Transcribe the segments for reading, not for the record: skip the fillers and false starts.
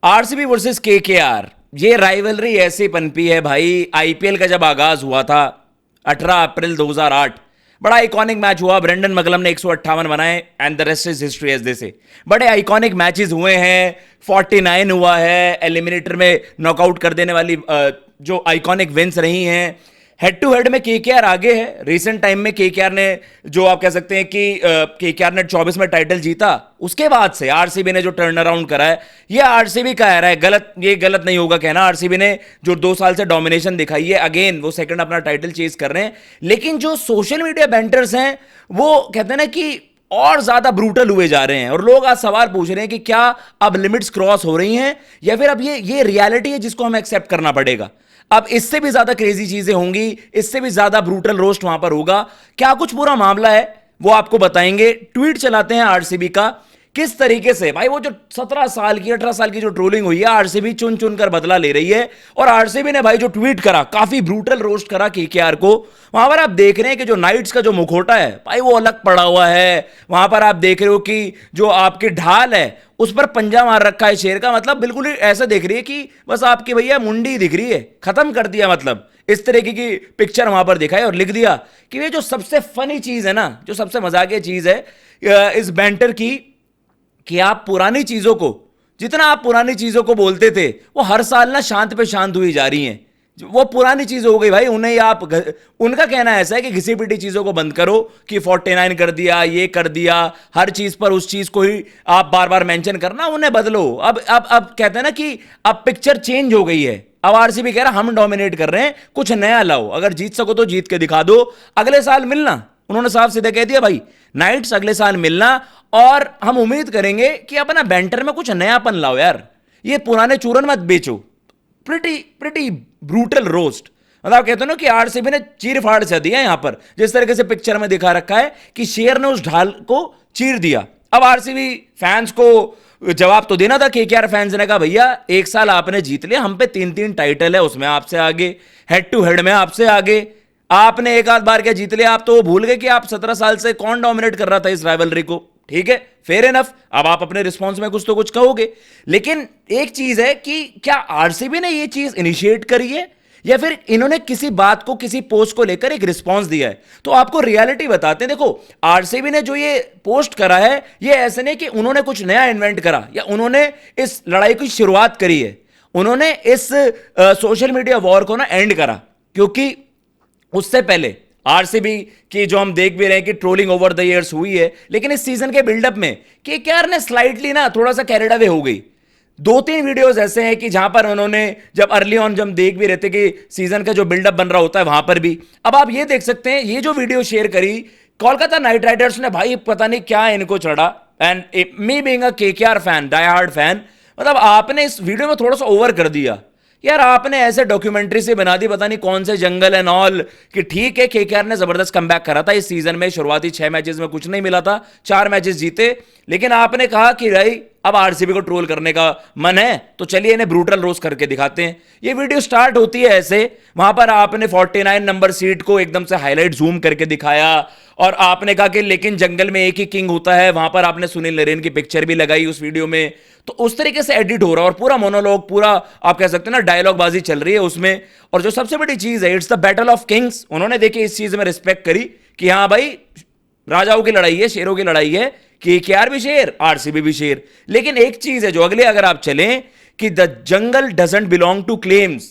RCB versus KKR, ये rivalry ऐसी पनपी है भाई। आईपीएल का जब आगाज हुआ था 18 अप्रैल 2008, बड़ा आइकॉनिक मैच हुआ। ब्रेंडन मकलम ने 158 बनाए and the rest is history as they say. बड़े आइकॉनिक मैचेस हुए हैं। 49 हुआ है, एलिमिनेटर में नॉकआउट कर देने वाली जो आइकॉनिक विन्स रही हैं। हेड टू हेड में केकेआर आगे है। रिसेंट टाइम में केकेआर ने, जो आप कह सकते हैं कि केकेआर ने 24 में टाइटल जीता, उसके बाद से आरसीबी ने जो टर्न अराउंड करा है, ये आरसीबी का एरा है। ये गलत नहीं होगा कहना। आरसीबी ने जो 2 साल से डोमिनेशन दिखाई है, अगेन वो सेकंड अपना टाइटल चेज कर रहे हैं। लेकिन जो सोशल मीडिया बैंटर्स हैं, वो कहते हैं ना कि और ज्यादा ब्रूटल हुए जा रहे हैं। और लोग आज सवाल पूछ रहे हैं कि क्या अब लिमिट्स क्रॉस हो रही हैं, या फिर अब ये रियलिटी है जिसको हमें एक्सेप्ट करना पड़ेगा। अब इससे भी ज्यादा क्रेजी चीजें होंगी, इससे भी ज्यादा ब्रूटल रोस्ट वहां पर होगा। क्या कुछ पूरा मामला है वो आपको बताएंगे। ट्वीट चलाते हैं आरसीबी का, किस तरीके से भाई वो जो 17 साल की 18 साल की जो ट्रोलिंग हुई है, आरसीबी चुन चुन कर बदला ले रही है। और आरसीबी ने भाई जो ट्वीट करा, काफी ब्रूटल रोस्ट करा केकेआर को। वहां पर आप देख रहे हैं कि जो नाइट्स का जो मुखौटा है भाई, वो अलग पड़ा हुआ है। वहां पर आप देख रहे हो कि जो आपकी ढाल है, उस पर पंजा मार रखा है शेर का। मतलब बिल्कुल ही ऐसा देख रही है कि बस आपकी भैया मुंडी दिख रही है, खत्म कर दिया। मतलब इस तरीके की पिक्चर वहां पर दिखाई और लिख दिया कि ये जो सबसे फनी चीज है ना, जो सबसे मजाकिया चीज है इस बैंटर की, कि आप पुरानी चीजों को, जितना आप पुरानी चीजों को बोलते थे, वो हर साल ना शांत पे शांत हुई जा रही हैं। वो पुरानी चीज हो गई भाई। उन्हें आप, उनका कहना ऐसा है कि घिसी पिटी चीजों को बंद करो, कि 49 कर दिया, ये कर दिया, हर चीज पर उस चीज को ही आप बार बार मेंशन करना, उन्हें बदलो। अब कहते हैं ना कि अब पिक्चर चेंज हो गई है। अब आरसीबी कह रहा हम डोमिनेट कर रहे हैं, कुछ नया लाओ। अगर जीत सको तो जीत के दिखा दो, अगले साल मिलना। उन्होंने साफ सीधे कह दिया भाई, नाइट्स अगले साल मिलना, और हम उम्मीद करेंगे कि अपना बैंटर में कुछ नयापन लाओ यार, ये पुराने चूरन मत बेचो। Pretty brutal roast. मतलब कहते हो ना कि आरसीबी ने चीर फाड़ से दिया यहां पर, जिस तरीके से पिक्चर में दिखा रखा है कि शेर ने उस ढाल को चीर दिया। अब आरसीबी फैंस को जवाब तो देना था। केकेआर फैंस ने कहा भैया 1 साल आपने जीत लिया, हम पे 3-3 टाइटल है, उसमें आपसे आगे, हेड टू हेड में आपसे आगे। आपने एक आध बार क्या जीत लिया, आप तो भूल गए कि आप 17 साल से कौन डोमिनेट कर रहा था इस राइवलरी को। ठीक है, फेयर इनफ। अब आप अपने रिस्पॉन्स में कुछ तो कुछ कहोगे। लेकिन एक चीज है कि क्या आरसीबी ने ये चीज इनिशिएट करी है, या फिर इन्होंने किसी बात को, किसी पोस्ट को लेकर एक रिस्पॉन्स दिया है। तो आपको रियलिटी बताते हैं। देखो, आरसीबी ने जो ये पोस्ट करा है, ये ऐसे नहीं कि उन्होंने कुछ नया इन्वेंट करा या उन्होंने इस लड़ाई की शुरुआत करी है। उन्होंने इस सोशल मीडिया वॉर को ना एंड करा, क्योंकि उससे पहले आरसीबी की जो हम देख भी रहे हैं कि ट्रोलिंग ओवर द इयर्स हुई है, लेकिन इस सीजन के बिल्डअप में केकेआर ने स्लाइटली ना थोड़ा सा कैरिड अवे हो गई। 2-3 वीडियोस ऐसे हैं कि जहां पर उन्होंने, जब अर्ली ऑन जब देख भी रहे थे कि सीजन का जो बिल्डअप बन रहा होता है, वहां पर भी अब आप ये देख सकते हैं, ये जो वीडियो शेयर करी कोलकाता नाइट राइडर्स ने, भाई पता नहीं क्या इनको चढ़ा। And me being a KKR fan, die hard fan, मतलब आपने इस वीडियो में थोड़ा सा ओवर कर दिया यार। आपने ऐसे डॉक्यूमेंट्री से बना दी पता नहीं कौन से जंगल एंड ऑल, कि ठीक है केकेआर ने जबरदस्त कमबैक करा था इस सीजन में। शुरुआती 6 मैचेस में कुछ नहीं मिला था, 4 मैचेस जीते। लेकिन आपने कहा कि भाई अब आरसीबी को ट्रोल करने का मन है तो चलिए इन्हें ब्रूटल रोस्ट करके दिखाते हैं। ये वीडियो स्टार्ट होती है ऐसे, वहां पर आपने 49 नंबर सीट को एकदम से हाईलाइट जूम करके दिखाया, और आपने कहा कि लेकिन जंगल में एक ही किंग होता है। वहां पर आपने सुनील नरेन की पिक्चर भी लगाई उस वीडियो में। तो उस तरीके से एडिट हो रहा है, और पूरा मोनोलॉग, पूरा आप कह सकते हैं ना डायलॉग बाजी चल रही है उसमें। और जो सबसे बड़ी चीज है, it's the battle of Kings. उन्होंने देखिए इस चीज में रिस्पेक्ट करी कि हाँ भाई राजाओं की लड़ाई है, शेरों की लड़ाई है। केकेआर भी शेर, आरसीबी भी शेर। लेकिन एक चीज है जो अगले अगर आप चलें, कि the jungle doesn't belong to claims.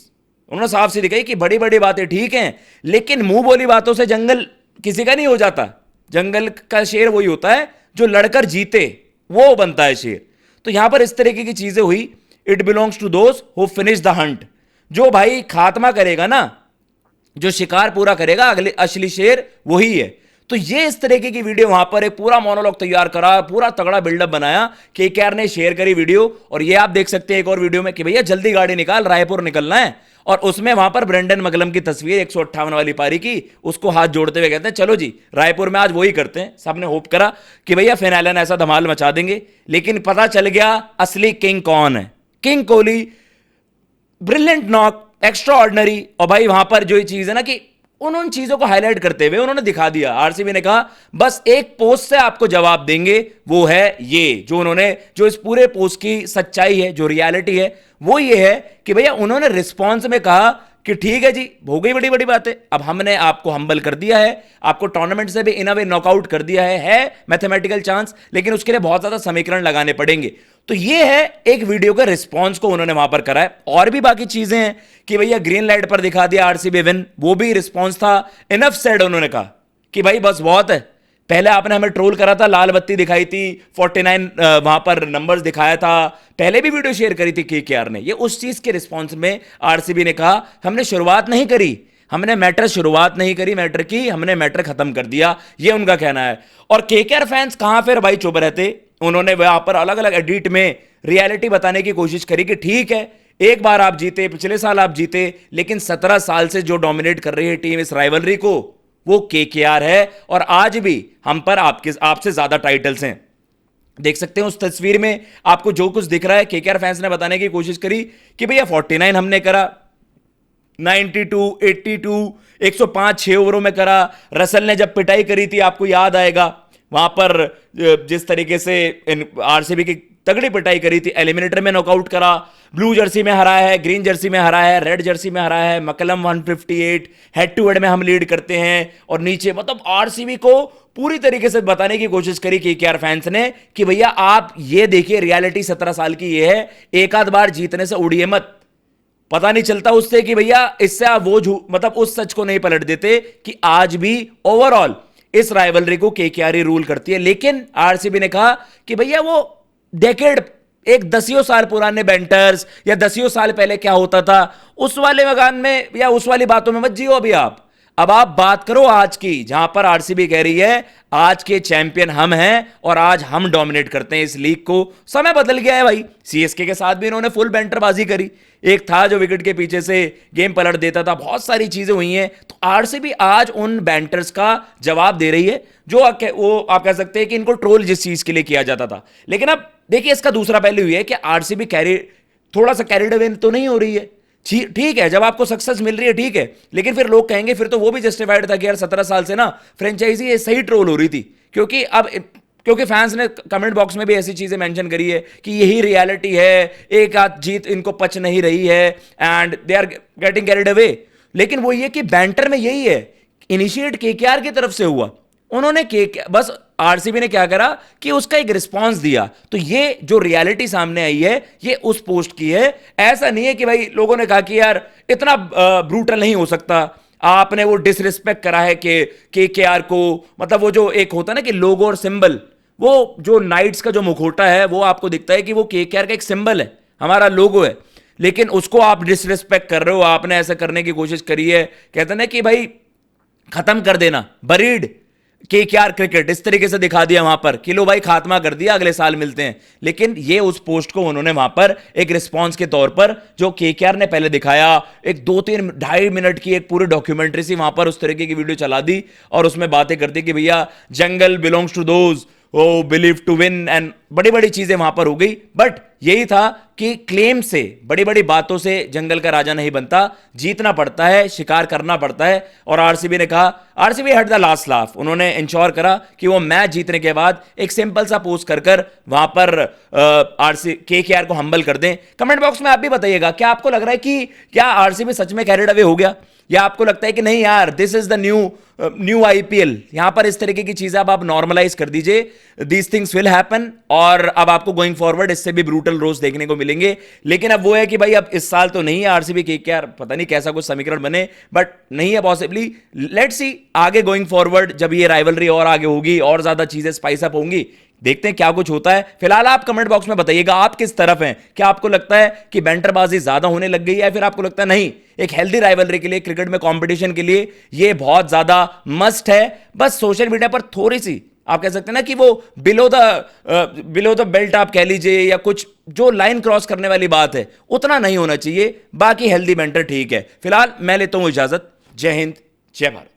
उन्होंने साफ से दिखाई कि बड़ी बड़ी बातें ठीक हैं, लेकिन मुंह बोली बातों से जंगल किसी का नहीं हो जाता। जंगल का शेर वही होता है जो लड़कर जीते, वो बनता है शेर। तो यहां पर इस तरीके की चीजें हुई। It belongs to those who finish the hunt. जो भाई खात्मा करेगा ना, जो शिकार पूरा करेगा, अगले असली शेर वही है। तो ये इस तरीके की वीडियो, वहां पर एक पूरा मोनोलॉग तैयार करा, पूरा तगड़ा बिल्डअप बनाया। केकेआर ने शेयर करी वीडियो, और ये आप देख सकते हैं एक और वीडियो में कि भैया जल्दी गाड़ी निकाल, रायपुर निकलना है। और उसमें वहां पर ब्रेंडन मकलम की तस्वीर 158 वाली पारी की, उसको हाथ जोड़ते हुए कहते हैं चलो जी रायपुर में आज वही करते हैं। सबने होप करा कि भैया फिनाले ऐसा धमाल मचा देंगे, लेकिन पता चल गया असली किंग कौन है। King Kohli, brilliant knock, extra ordinary. और भाई वहां पर जो ये चीज है ना कि उन चीजों को हाईलाइट करते हुए उन्होंने दिखा दिया, आरसीबी ने कहा बस एक पोस्ट से आपको जवाब देंगे, वो है ये जो उन्होंने, जो इस पूरे पोस्ट की सच्चाई है, जो रियलिटी है वो ये है कि भैया उन्होंने रिस्पॉन्स में कहा कि ठीक है जी, हो गई बड़ी बड़ी बातें, अब हमने आपको हम्बल कर दिया है, आपको टूर्नामेंट से भी इन अ वे नॉकआउट कर दिया है मैथमेटिकल चांस, लेकिन उसके लिए बहुत ज्यादा समीकरण लगाने पड़ेंगे। तो ये है एक वीडियो का रिस्पॉन्स को उन्होंने वहां पर करा है। और भी बाकी चीजें हैं कि भैया ग्रीन लाइट पर दिखा दिया आरसीबी विन, वो भी रिस्पॉन्स था। इनफ सेड, उन्होंने कहा कि भाई बस बहुत है, पहले आपने हमें ट्रोल करा था, लाल बत्ती दिखाई थी, 49 वहां पर नंबर्स दिखाया था, पहले भी वीडियो शेयर करी थी केकेआर ने। ये उस चीज के रिस्पॉन्स में आरसीबी ने कहा हमने शुरुआत नहीं करी, हमने मैटर शुरुआत नहीं करी मैटर की, हमने मैटर खत्म कर दिया, ये उनका कहना है। और केकेआर फैंस कहां फिर भाई चुप रहते, उन्होंने वहां पर अलग अलग एडिट में रियलिटी बताने की कोशिश करी कि ठीक है एक बार आप जीते, पिछले साल आप जीते, लेकिन 17 साल से जो डोमिनेट कर रही है टीम इस राइवलरी को वो केकेआर है, और आज भी हम पर आपसे ज्यादा टाइटल्स हैं। देख सकते हैं उस तस्वीर में आपको जो कुछ दिख रहा है, केकेआर फैंस ने बताने की कोशिश करी कि भैया 49 हमने करा, 92, 82, 105 6 ओवरों में करा। रसल ने जब पिटाई करी थी आपको याद आएगा, वहां पर जिस तरीके से आरसीबी की तगड़ी पिटाई करी थी, एलिमिनेटर में नॉकआउट करा, ब्लू जर्सी में हराया है, ग्रीन जर्सी में हराया है, रेड जर्सी में हराया है, मकलम 158, हेड टू हेड में हम लीड करते हैं, और नीचे मतलब आरसीबी को पूरी तरीके से बताने की कोशिश करी केकेआर फैंस ने कि भैया आप ये देखिए रियलिटी 17 साल की ये है, एक आध बार जीतने से उड़िए मत, पता नहीं चलता उससे कि भैया इससे आप वो मतलब उस सच को नहीं पलट देते कि आज भी ओवरऑल इस राइवलरी को केकेआर ही रूल करती है। लेकिन आरसीबी ने कहा कि भैया वो डेकेड, एक 10 साल पुराने बेंटर्स या 10 साल पहले क्या होता था उस वाले मकान में या उस वाली बातों में मत जियो अभी आप। अब आप बात करो आज की, जहां पर आरसीबी कह रही है आज के चैंपियन हम हैं और आज हम डोमिनेट करते हैं इस लीग को। समय बदल गया है भाई, सीएसके के साथ भी इन्होंने फुल बेंटरबाजी करी, एक था जो विकेट के पीछे से गेम पलट देता था, बहुत सारी चीजें हुई हैं। तो आरसीबी आज उन बैंटर्स का जवाब दे रही है जो वो आप कह सकते हैं कि इनको ट्रोल जिस चीज के लिए किया जाता था। लेकिन अब देखिए इसका दूसरा पहलू ये है कि आरसीबी थोड़ा सा कैरिड अवे तो नहीं हो रही है। ठीक है, जब आपको सक्सेस मिल रही है ठीक है, लेकिन फिर लोग कहेंगे फिर तो वो भी जस्टिफाइड था कि यार 17 साल से ना फ्रेंचाइजी ये सही ट्रोल हो रही थी, क्योंकि फैंस ने कमेंट बॉक्स में भी ऐसी चीजें मेंशन करी है कि यही रियलिटी है, एक आध जीत इनको पच नहीं रही है and they are getting carried away. लेकिन वो ये कि बैंटर में यही है, इनिशिएट केकेआर की तरफ से हुआ, उन्होंने बस आरसीबी ने क्या करा कि उसका एक रिस्पांस दिया। तो ये जो रियलिटी सामने आई है ये उस पोस्ट की है। ऐसा नहीं है कि भाई लोगों ने कहा कि यार इतना ब्रूटल नहीं हो सकता, आपने वो डिसरिस्पेक्ट करा है कि केकेआर को, मतलब वो जो एक होता है ना कि लोगो और सिंबल, वो जो नाइट्स का जो मुखौटा है वो आपको दिखता है कि वो केकेआर का एक सिंबल है, हमारा लोगो है, लेकिन उसको आप डिसरिस्पेक्ट कर रहे हो, आपने ऐसा करने की कोशिश करी है। कहते ना कि भाई खत्म कर देना, बरीड केकेआर क्रिकेट, इस तरीके से दिखा दिया वहां पर कि लो भाई खात्मा कर दिया, अगले साल मिलते हैं। लेकिन ये उस पोस्ट को उन्होंने वहां पर एक रिस्पांस के तौर पर जो केकेआर ने पहले दिखाया, एक 2-3-2.5 मिनट की एक पूरी डॉक्यूमेंट्री सी वहां पर उस तरीके की वीडियो चला दी और उसमें बातें कर दी कि भैया jungle belongs to those who believe to win, and बड़ी बड़ी चीजें वहां पर हो गई। बट यही था कि क्लेम से, बड़ी बड़ी बातों से जंगल का राजा नहीं बनता, जीतना पड़ता है, शिकार करना पड़ता है। और आरसीबी ने कहा, RCB had the last laugh, उन्होंने इंश्योर करा कि वो मैच जीतने के बाद एक सिंपल सा पोस्ट कर वहां पर केकेआर को हम्बल कर दें। कमेंट बॉक्स में आप भी बताइएगा, क्या आपको लग रहा है कि क्या आरसीबी सच में कैरिड अवे हो गया, या आपको लगता है कि नहीं यार this is the new IPL, यहां पर इस तरीके की चीजें आप नॉर्मलाइज कर दीजिए, दीज थिंग्स विल हैपन, और अब आपको गोइंग फॉरवर्ड इससे भी ब्रूटल रोज देखने को मिलेंगे। लेकिन अब वो है कि भाई अब इस साल तो नहीं है आरसीबी केकेआर, पता नहीं कैसा कुछ समीकरण बने, बट नहीं है पॉसिबली। लेट्स सी आगे गोइंग फॉरवर्ड जब ये राइवलरी और आगे होगी और ज्यादा चीजें स्पाइस अप होंगी, देखते हैं क्या कुछ होता है। फिलहाल आप कमेंट बॉक्स में बताइएगा आप किस तरफ हैं, क्या आपको लगता है कि बैंटरबाजी ज्यादा होने लग गई है, या फिर आपको लगता है नहीं एक हेल्दी राइवलरी के लिए, क्रिकेट में कंपटीशन के लिए ये बहुत ज्यादा मस्ट है। बस सोशल मीडिया पर थोड़ी सी आप कह सकते हैं ना कि वो बिलो द बेल्ट आप कह लीजिए, या कुछ जो लाइन क्रॉस करने वाली बात है उतना नहीं होना चाहिए, बाकी हेल्दी बैंटर ठीक है। फिलहाल मैं लेता हूं इजाजत, जय हिंद जय भारत।